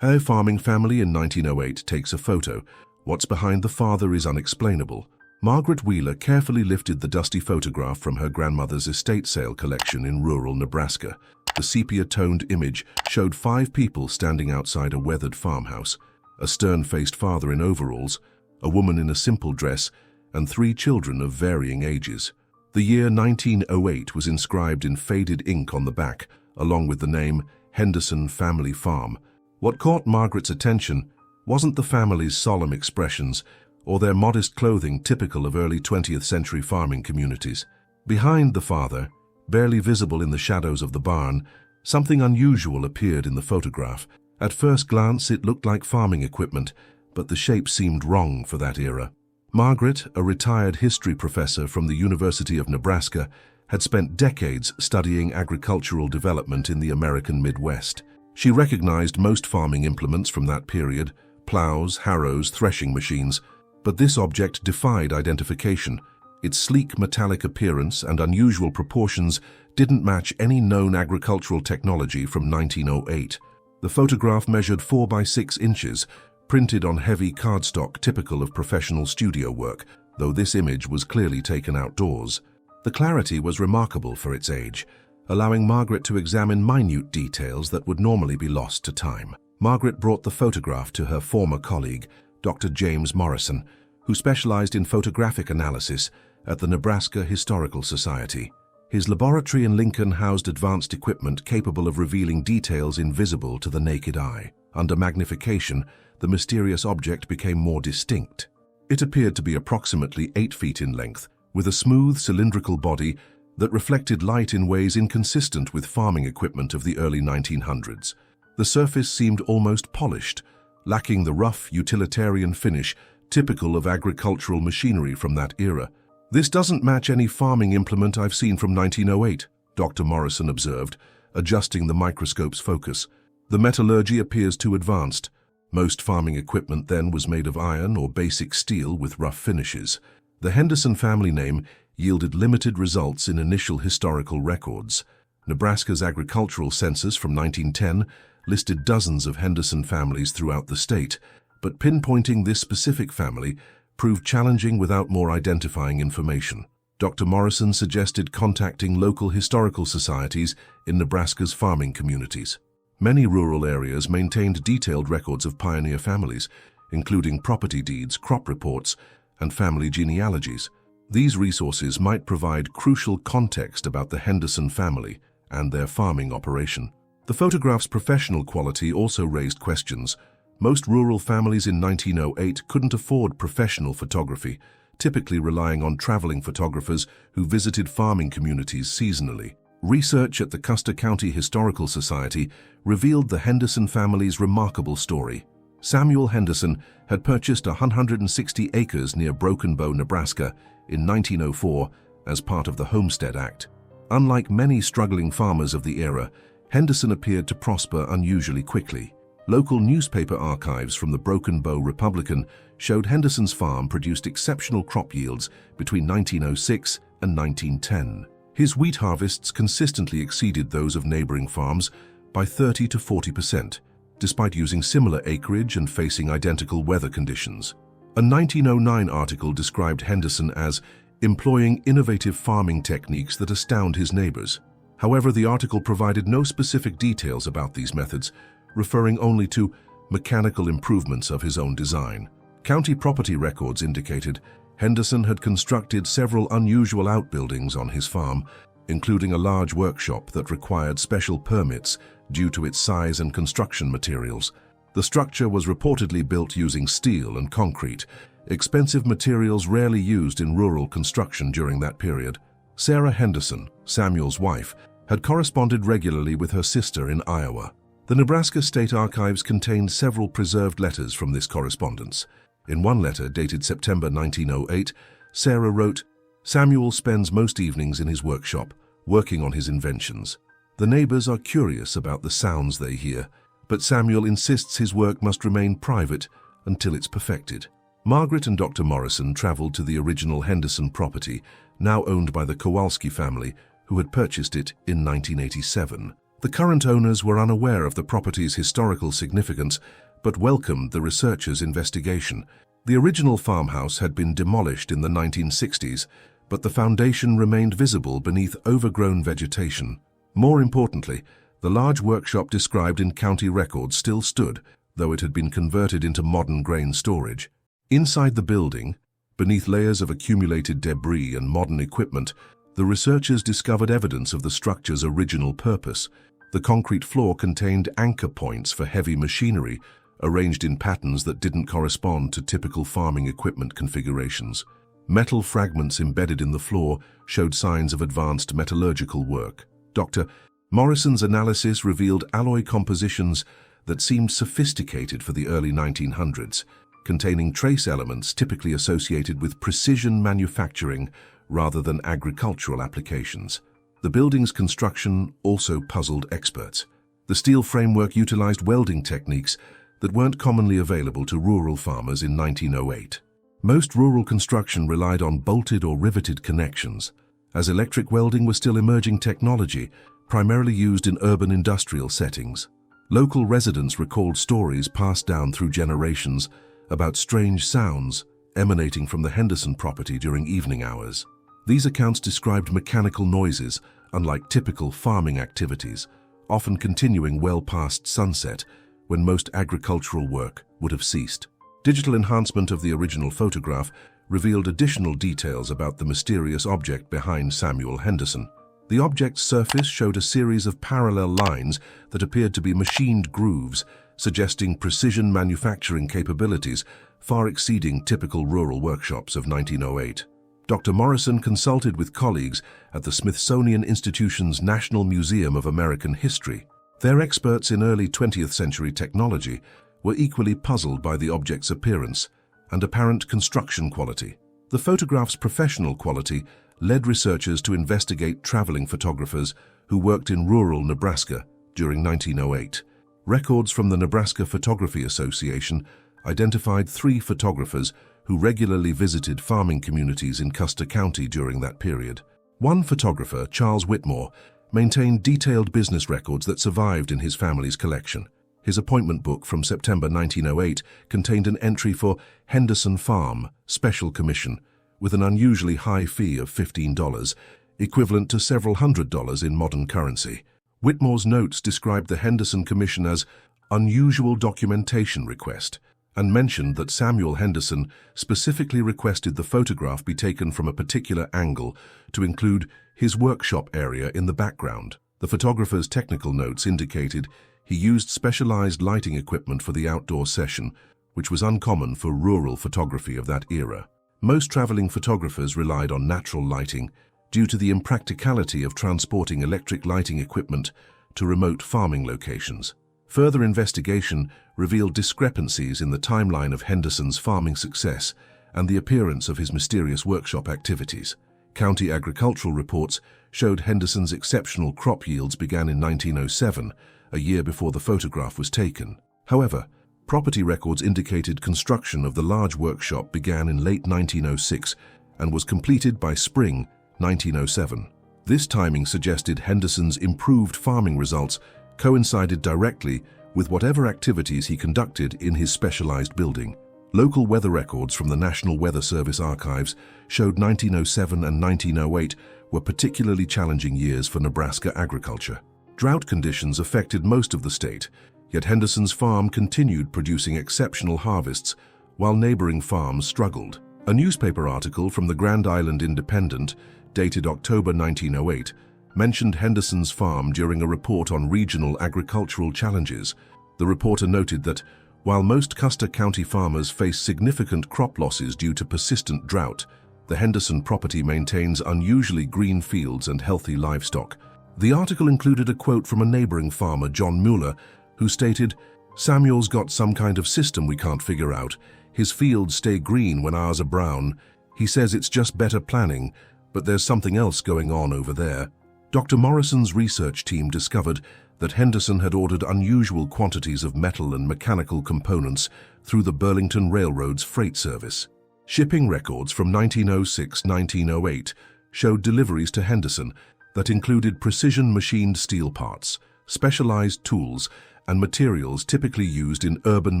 Her farming family in 1908 takes a photo. What's behind the father is unexplainable. Margaret Wheeler carefully lifted the dusty photograph from her grandmother's estate sale collection in rural Nebraska. The sepia-toned image showed 5 people standing outside a weathered farmhouse, a stern-faced father in overalls, a woman in a simple dress, and 3 children of varying ages. The year 1908 was inscribed in faded ink on the back, along with the name Henderson Family Farm. What caught Margaret's attention wasn't the family's solemn expressions or their modest clothing typical of early 20th century farming communities. Behind the father, barely visible in the shadows of the barn, something unusual appeared in the photograph. At first glance, it looked like farming equipment, but the shape seemed wrong for that era. Margaret, a retired history professor from the University of Nebraska, had spent decades studying agricultural development in the American Midwest. She recognized most farming implements from that period: plows, harrows, threshing machines. But this object defied identification. Its sleek metallic appearance and unusual proportions didn't match any known agricultural technology from 1908. The photograph measured 4 by 6 inches, printed on heavy cardstock typical of professional studio work, though this image was clearly taken outdoors. The clarity was remarkable for its age, allowing Margaret to examine minute details that would normally be lost to time. Margaret brought the photograph to her former colleague, Dr. James Morrison, who specialized in photographic analysis at the Nebraska Historical Society. His laboratory in Lincoln housed advanced equipment capable of revealing details invisible to the naked eye. Under magnification, the mysterious object became more distinct. It appeared to be approximately 8 feet in length, with a smooth cylindrical body that reflected light in ways inconsistent with farming equipment of the early 1900s. The surface seemed almost polished, lacking the rough, utilitarian finish typical of agricultural machinery from that era. "This doesn't match any farming implement I've seen from 1908, Dr. Morrison observed, adjusting the microscope's focus. "The metallurgy appears too advanced. Most farming equipment then was made of iron or basic steel with rough finishes." The Henderson family name yielded limited results in initial historical records. Nebraska's agricultural census from 1910 listed dozens of Henderson families throughout the state, but pinpointing this specific family proved challenging without more identifying information. Dr. Morrison suggested contacting local historical societies in Nebraska's farming communities. Many rural areas maintained detailed records of pioneer families, including property deeds, crop reports, and family genealogies. These resources might provide crucial context about the Henderson family and their farming operation. The photograph's professional quality also raised questions. Most rural families in 1908 couldn't afford professional photography, typically relying on traveling photographers who visited farming communities seasonally. Research at the Custer County Historical Society revealed the Henderson family's remarkable story. Samuel Henderson had purchased 160 acres near Broken Bow, Nebraska in 1904 as part of the Homestead Act. Unlike many struggling farmers of the era, Henderson appeared to prosper unusually quickly. Local newspaper archives from the Broken Bow Republican showed Henderson's farm produced exceptional crop yields between 1906 and 1910. His wheat harvests consistently exceeded those of neighboring farms by 30 to 40%, despite using similar acreage and facing identical weather conditions. A 1909 article described Henderson as employing innovative farming techniques that astound his neighbors. However, the article provided no specific details about these methods, referring only to mechanical improvements of his own design. County property records indicated Henderson had constructed several unusual outbuildings on his farm, including a large workshop that required special permits due to its size and construction materials. The structure was reportedly built using steel and concrete, expensive materials rarely used in rural construction during that period. Sarah Henderson, Samuel's wife, had corresponded regularly with her sister in Iowa. The Nebraska State Archives contained several preserved letters from this correspondence. In one letter dated September 1908, Sarah wrote, "Samuel spends most evenings in his workshop, working on his inventions. The neighbors are curious about the sounds they hear, but Samuel insists his work must remain private until it's perfected." Margaret and Dr. Morrison traveled to the original Henderson property, now owned by the Kowalski family, who had purchased it in 1987. The current owners were unaware of the property's historical significance, but welcomed the researchers' investigation. The original farmhouse had been demolished in the 1960s, but the foundation remained visible beneath overgrown vegetation. More importantly, the large workshop described in county records still stood, though it had been converted into modern grain storage. Inside the building, beneath layers of accumulated debris and modern equipment, the researchers discovered evidence of the structure's original purpose. The concrete floor contained anchor points for heavy machinery, arranged in patterns that didn't correspond to typical farming equipment configurations. Metal fragments embedded in the floor showed signs of advanced metallurgical work. Dr. Morrison's analysis revealed alloy compositions that seemed sophisticated for the early 1900s, containing trace elements typically associated with precision manufacturing rather than agricultural applications. The building's construction also puzzled experts. The steel framework utilized welding techniques that weren't commonly available to rural farmers in 1908. Most rural construction relied on bolted or riveted connections, as electric welding was still emerging technology, primarily used in urban industrial settings. Local residents recalled stories passed down through generations about strange sounds emanating from the Henderson property during evening hours. These accounts described mechanical noises, unlike typical farming activities, often continuing well past sunset, when most agricultural work would have ceased. Digital enhancement of the original photograph revealed additional details about the mysterious object behind Samuel Henderson. The object's surface showed a series of parallel lines that appeared to be machined grooves, suggesting precision manufacturing capabilities far exceeding typical rural workshops of 1908. Dr. Morrison consulted with colleagues at the Smithsonian Institution's National Museum of American History. Their experts in early 20th century technology were equally puzzled by the object's appearance and apparent construction quality. The photograph's professional quality led researchers to investigate traveling photographers who worked in rural Nebraska during 1908. Records from the Nebraska Photography Association identified 3 photographers who regularly visited farming communities in Custer County during that period. One photographer, Charles Whitmore, maintained detailed business records that survived in his family's collection. His appointment book from September 1908 contained an entry for Henderson Farm, Special Commission, with an unusually high fee of $15, equivalent to several $100s in modern currency. Whitmore's notes described the Henderson Commission as unusual documentation request, and mentioned that Samuel Henderson specifically requested the photograph be taken from a particular angle to include his workshop area in the background. The photographer's technical notes indicated he used specialized lighting equipment for the outdoor session, which was uncommon for rural photography of that era. Most traveling photographers relied on natural lighting due to the impracticality of transporting electric lighting equipment to remote farming locations. Further investigation revealed discrepancies in the timeline of Henderson's farming success and the appearance of his mysterious workshop activities. County agricultural reports showed Henderson's exceptional crop yields began in 1907, a year before the photograph was taken. However, property records indicated construction of the large workshop began in late 1906 and was completed by spring 1907. This timing suggested Henderson's improved farming results coincided directly with whatever activities he conducted in his specialized building. Local weather records from the National Weather Service archives showed 1907 and 1908 were particularly challenging years for Nebraska agriculture. Drought conditions affected most of the state, yet Henderson's farm continued producing exceptional harvests while neighboring farms struggled. A newspaper article from the Grand Island Independent, dated October 1908, mentioned Henderson's farm during a report on regional agricultural challenges. The reporter noted that, while most Custer County farmers face significant crop losses due to persistent drought, the Henderson property maintains unusually green fields and healthy livestock. The article included a quote from a neighboring farmer, John Mueller, who stated, "Samuel's got some kind of system we can't figure out. His fields stay green when ours are brown. He says it's just better planning, but there's something else going on over there." Dr. Morrison's research team discovered that Henderson had ordered unusual quantities of metal and mechanical components through the Burlington Railroad's freight service. Shipping records from 1906-1908 showed deliveries to Henderson that included precision machined steel parts, specialized tools, and materials typically used in urban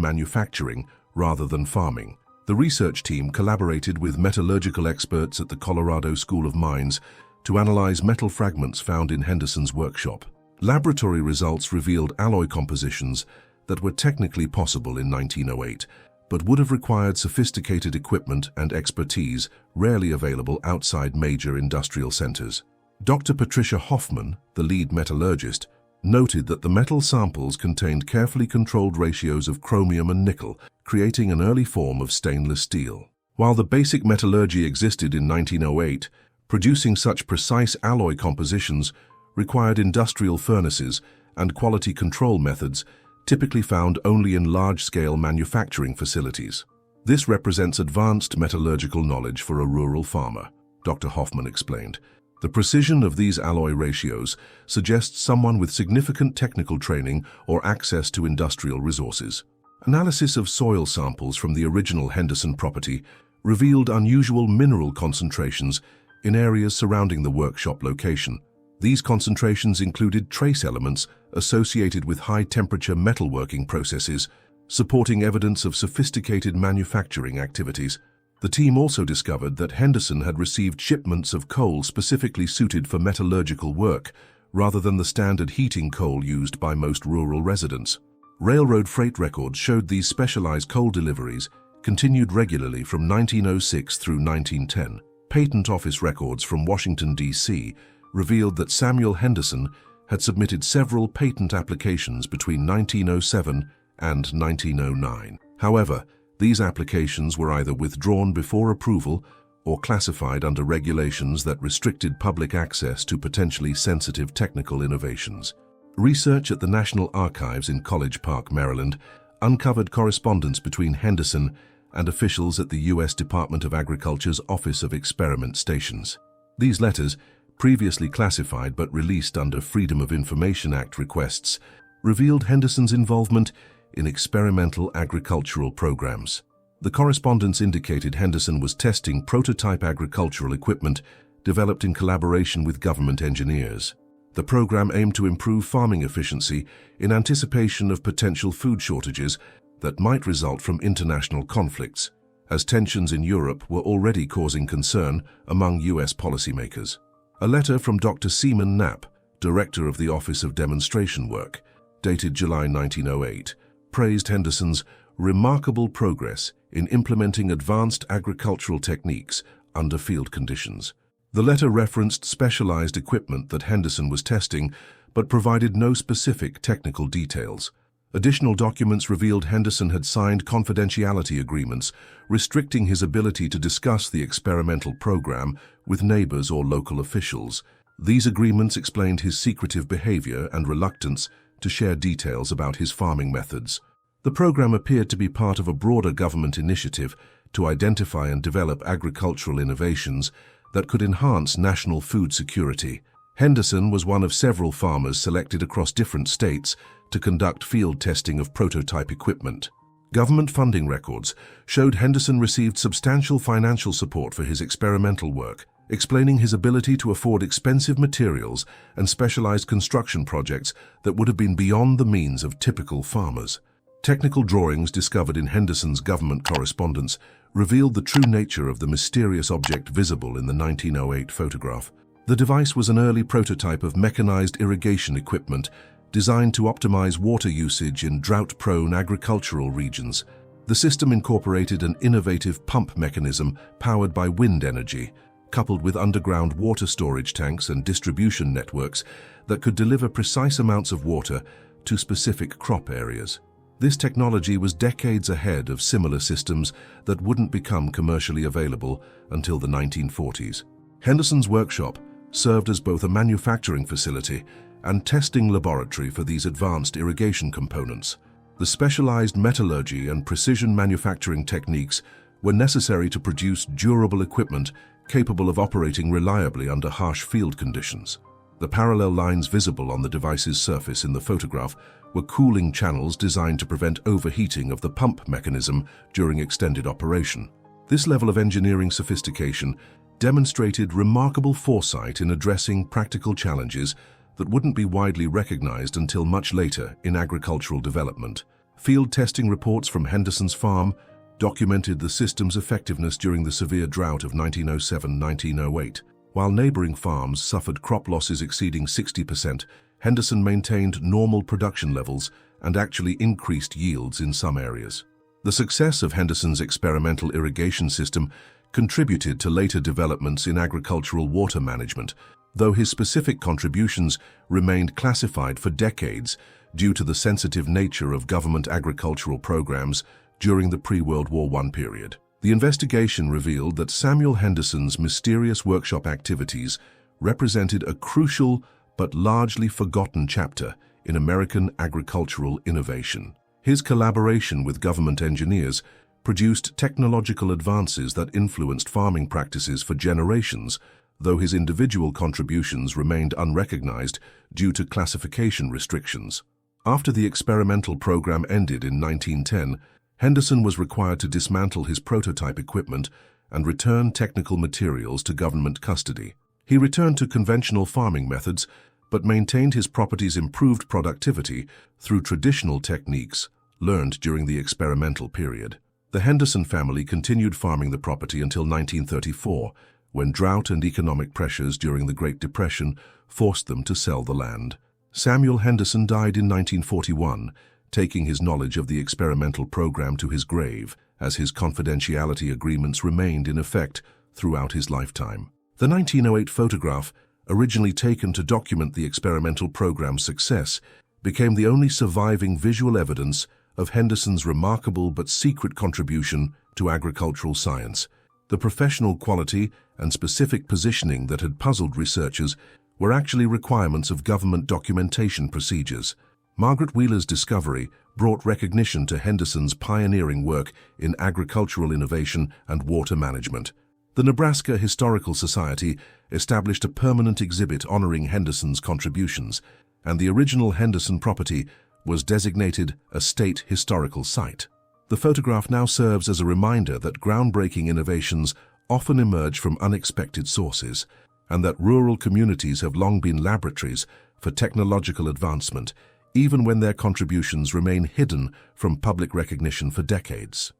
manufacturing rather than farming. The research team collaborated with metallurgical experts at the Colorado School of Mines to analyze metal fragments found in Henderson's workshop. Laboratory results revealed alloy compositions that were technically possible in 1908, but would have required sophisticated equipment and expertise rarely available outside major industrial centers. Dr. Patricia Hoffman, the lead metallurgist, noted that the metal samples contained carefully controlled ratios of chromium and nickel, creating an early form of stainless steel. While the basic metallurgy existed in 1908, producing such precise alloy compositions required industrial furnaces and quality control methods typically found only in large-scale manufacturing facilities. This represents advanced metallurgical knowledge for a rural farmer, Dr. Hoffman explained. The precision of these alloy ratios suggests someone with significant technical training or access to industrial resources. Analysis of soil samples from the original Henderson property revealed unusual mineral concentrations in areas surrounding the workshop location. These concentrations included trace elements associated with high-temperature metalworking processes, supporting evidence of sophisticated manufacturing activities. The team also discovered that Henderson had received shipments of coal specifically suited for metallurgical work, rather than the standard heating coal used by most rural residents. Railroad freight records showed these specialized coal deliveries continued regularly from 1906 through 1910. Patent office records from Washington, D.C. revealed that Samuel Henderson had submitted several patent applications between 1907 and 1909. However, these applications were either withdrawn before approval or classified under regulations that restricted public access to potentially sensitive technical innovations. Research at the National Archives in College Park, Maryland, uncovered correspondence between Henderson and officials at the U.S. Department of Agriculture's Office of Experiment Stations. These letters, previously classified but released under Freedom of Information Act requests, revealed Henderson's involvement in experimental agricultural programs. The correspondence indicated Henderson was testing prototype agricultural equipment developed in collaboration with government engineers. The program aimed to improve farming efficiency in anticipation of potential food shortages that might result from international conflicts, as tensions in Europe were already causing concern among U.S. policymakers. A letter from Dr. Seaman Knapp, director of the Office of Demonstration Work, dated July 1908, praised Henderson's remarkable progress in implementing advanced agricultural techniques under field conditions. The letter referenced specialized equipment that Henderson was testing, but provided no specific technical details. Additional documents revealed Henderson had signed confidentiality agreements, restricting his ability to discuss the experimental program with neighbors or local officials. These agreements explained his secretive behavior and reluctance to share details about his farming methods. The program appeared to be part of a broader government initiative to identify and develop agricultural innovations that could enhance national food security. Henderson was one of several farmers selected across different states to conduct field testing of prototype equipment. Government funding records showed Henderson received substantial financial support for his experimental work, explaining his ability to afford expensive materials and specialized construction projects that would have been beyond the means of typical farmers. Technical drawings discovered in Henderson's government correspondence revealed the true nature of the mysterious object visible in the 1908 photograph. The device was an early prototype of mechanized irrigation equipment designed to optimize water usage in drought-prone agricultural regions. The system incorporated an innovative pump mechanism powered by wind energy, coupled with underground water storage tanks and distribution networks that could deliver precise amounts of water to specific crop areas. This technology was decades ahead of similar systems that wouldn't become commercially available until the 1940s. Henderson's workshop served as both a manufacturing facility and testing laboratory for these advanced irrigation components. The specialized metallurgy and precision manufacturing techniques were necessary to produce durable equipment capable of operating reliably under harsh field conditions. The parallel lines visible on the device's surface in the photograph were cooling channels designed to prevent overheating of the pump mechanism during extended operation. This level of engineering sophistication demonstrated remarkable foresight in addressing practical challenges that wouldn't be widely recognized until much later in agricultural development. Field testing reports from Henderson's farm documented the system's effectiveness during the severe drought of 1907-1908. While neighboring farms suffered crop losses exceeding 60%, Henderson maintained normal production levels and actually increased yields in some areas. The success of Henderson's experimental irrigation system contributed to later developments in agricultural water management, though his specific contributions remained classified for decades due to the sensitive nature of government agricultural programs during the pre-World War I period. The investigation revealed that Samuel Henderson's mysterious workshop activities represented a crucial but largely forgotten chapter in American agricultural innovation. His collaboration with government engineers produced technological advances that influenced farming practices for generations, though his individual contributions remained unrecognized due to classification restrictions. After the experimental program ended in 1910, Henderson was required to dismantle his prototype equipment and return technical materials to government custody. He returned to conventional farming methods, but maintained his property's improved productivity through traditional techniques learned during the experimental period. The Henderson family continued farming the property until 1934, when drought and economic pressures during the Great Depression forced them to sell the land. Samuel Henderson died in 1941, taking his knowledge of the experimental program to his grave, as his confidentiality agreements remained in effect throughout his lifetime. The 1908 photograph, originally taken to document the experimental program's success, became the only surviving visual evidence of Henderson's remarkable but secret contribution to agricultural science. The professional quality and specific positioning that had puzzled researchers were actually requirements of government documentation procedures. Margaret Wheeler's discovery brought recognition to Henderson's pioneering work in agricultural innovation and water management. The Nebraska Historical Society established a permanent exhibit honoring Henderson's contributions, and the original Henderson property was designated a state historical site. The photograph now serves as a reminder that groundbreaking innovations often emerge from unexpected sources, and that rural communities have long been laboratories for technological advancement, even when their contributions remain hidden from public recognition for decades.